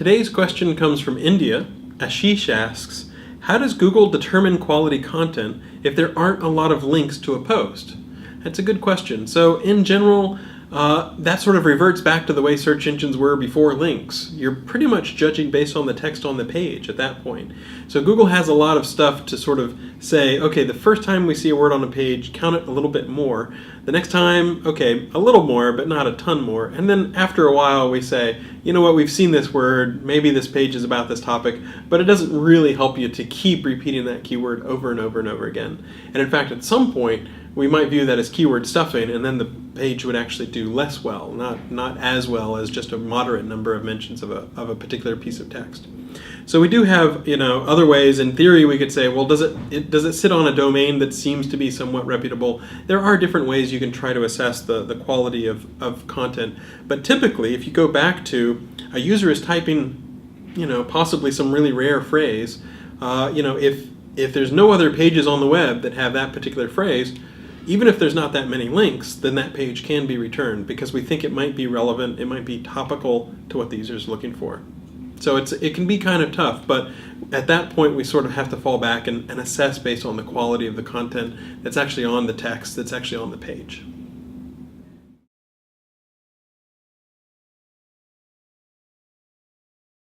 Today's question comes from India. Ashish asks, how does Google determine quality content if there aren't a lot of links to a post? That's a good question. So in general, that sort of reverts back to the way search engines were before links. You're pretty much judging based on the text on the page at that point. So Google has a lot of stuff to sort of say, okay, the first time we see a word on a page, count it a little bit more. The next time, okay, a little more, but not a ton more. And then after a while we say, you know what, we've seen this word, maybe this page is about this topic, but it doesn't really help you to keep repeating that keyword over and over and over again. And in fact, at some point, we might view that as keyword stuffing, and then the page would actually do less well, not as well as just a moderate number of mentions of a particular piece of text. So we do have, other ways. In theory, we could say, well, does it sit on a domain that seems to be somewhat reputable? There are different ways you can try to assess the quality of content. But typically, if you go back to a user is typing, possibly some really rare phrase, if there's no other pages on the web that have that particular phrase, even if there's not that many links, then that page can be returned because we think it might be relevant, it might be topical to what the user is looking for. So it can be kind of tough, but at that point we sort of have to fall back and assess based on the quality of the content that's actually on the text, that's actually on the page.